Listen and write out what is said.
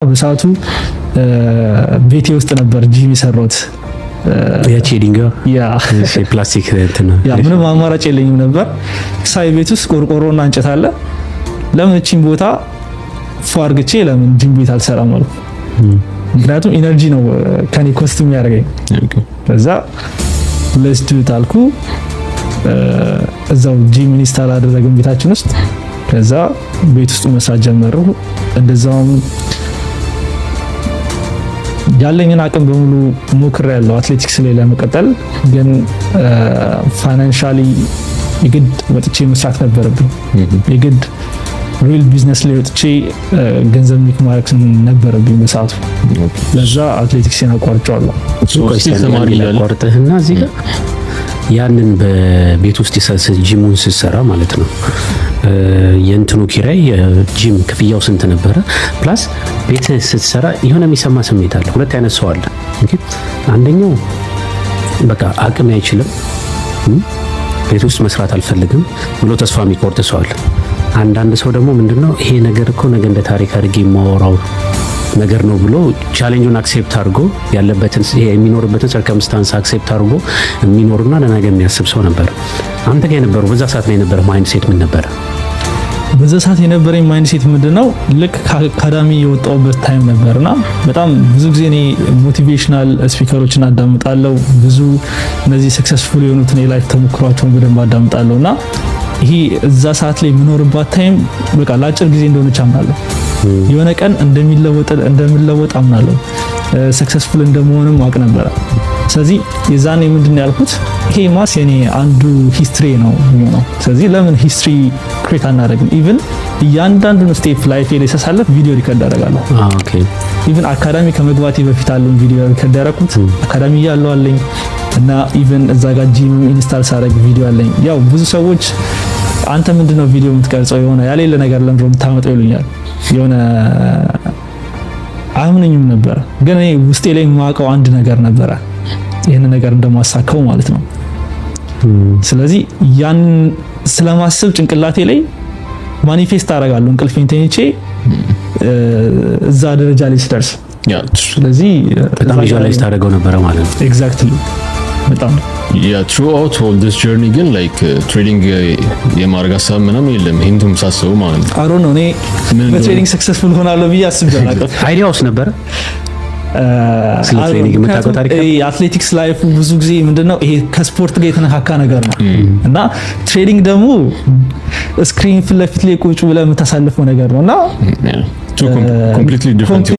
በሰዓቱ ቤቴ ውስጥ ነበር ጂም የሰራሁት። ያቺዲንጋ ፕላስቲክ እንትን ነው። ምንም አማራጭ የለኝም ነበር። ሳይ ቤት ውስጥ ቆርቆሮና እንጨት አለ። ለምን እቺን ቦታ ፏርግቼ ለምን ጂም ቤት አልሰራም አልኩ። ምክንያቱም ኢነርጂ ነው ከኔ ኮስት የሚያደርገኝ። ከዛ let's do it አልኩ። እዛው ጂም ኢንስታል አደረግን ቤታችን ውስጥ። ከዛ ቤት ውስጥ መስራት ጀመርኩ። እንደዛውም ያለኝን አቅም በሙሉ ሞክሬያለሁ አትሌቲክስ ላይ ለመቀጠል። ግን ፋይናንሻሊ የግድ ወጥቼ መስራት ነበረብኝ። የግድ ሪል ቢዝነስ ላይ ወጥቼ ገንዘብ ሜክ ማድረግ ነበረብኝ በሰዓቱ። ለዛ አትሌቲክስን አቋርጬዋለሁ። ተማሪ ያቋርጠህና እዚህ ጋር ያንን በቤት ውስጥ ጂሙን ስትሰራ ማለት ነው የእንትኑ ኪራይ ጂም ክፍያው ስንት ነበረ? ፕላስ ቤት ስትሰራ የሆነ የሚሰማ ስሜት አለ። ሁለት አይነት ሰው አለ። አንደኛው በቃ አቅም አይችልም፣ ቤት ውስጥ መስራት አልፈልግም ብሎ ተስፋ የሚቆርጥ ሰው አለ። አንዳንድ ሰው ደግሞ ምንድነው ይሄ ነገር እኮ ነገ እንደ ታሪክ አድርጌ የማወራው ነገር ነው ብሎ ቻሌንጁን አክሴፕት አድርጎ ያለበትን የሚኖርበትን ሰርከምስታንስ አክሴፕት አድርጎ የሚኖርና ለነገ የሚያስብ ሰው ነበር። አንተ ጋር የነበረው በዛ ሰዓት ላይ የነበረ ማይንድ ሴት ምን ነበረ? በዛ ሰዓት የነበረኝ ማይንድ ሴት ምንድነው ልክ ከአካዳሚ የወጣሁበት ታይም ነበርና በጣም ብዙ ጊዜ እኔ ሞቲቬሽናል ስፒከሮችን አዳምጣለሁ። ብዙ እነዚህ ሰክሰስፉል የሆኑትን የላይፍ ተሞክሯቸውን በደንብ አዳምጣለሁና ይሄ እዛ ሰዓት ላይ የምኖርባት ታይም በቃ ለአጭር ጊዜ እንደሆነች አምናለሁ። የሆነ ቀን እንደሚለወጥ አምናለሁ። ሰክሰስፉል እንደመሆንም አውቅ ነበረ። ስለዚህ የዛኔ ምንድነው ያልኩት ይሄ ማስ የኔ አንዱ ሂስትሪ ነው የሚሆነው። ስለዚህ ለምን ሂስትሪ ክሬት አናደርግም? ኢቭን እያንዳንዱን ስቴፕ ላይፍ ላይ ሳሳለፍ ቪዲዮ ሪከርድ አደርጋለሁ። ኦኬ ኢቭን አካዳሚ ከመግባቴ በፊት አለኝ ቪዲዮ ሪከርድ ያደረኩት አካዳሚ እያለሁ አለኝ። እና ኢቭን እዛ ጋር ጂም ኢንስታል ሳደርግ ቪዲዮ አለኝ። ያው ብዙ ሰዎች አንተ ምንድነው ቪዲዮ የምትቀርጸው የሆነ ያሌለ ነገር ለምን የምታመጣው ይሉኛል። የሆነ አምነኝም ነበር፣ ግን እኔ ውስጤ ላይ የማውቀው አንድ ነገር ነበረ፣ ይሄን ነገር እንደማሳካው ማለት ነው። ስለዚህ ያን ስለማስብ ጭንቅላቴ ላይ ማኒፌስት አደርጋለሁ እንቅልፌን ተኝቼ እዛ ደረጃ ላይ ስደርስ። ስለዚህ በጣም ቪዥዋላይዝ ታደርገው ነበረ ማለት ነው። ኤግዛክትሊ በጣም throughout all this journey ግን like ትሬዲንግ የማድረግ ሀሳብ ምናምን የለም ይሄንቱም ሳስበው ማለት ነው። አሮ ነው እኔ በትሬዲንግ ሰክሰስፉል ሆናለሁ ብዬ አስቤ አላውቅም። አይዲያውስ ነበረ ስለ ትሬኒንግ የምታውቀው ታሪክ? አትሌቲክስ ላይፍ ብዙ ጊዜ ምንድነው ይሄ ከስፖርት ጋር የተነካካ ነገር ነው እና ትሬዲንግ ደግሞ ስክሪን ፊት ለፊት ላይ ቁጭ ብለህ የምታሳልፈው ነገር ነውና completely different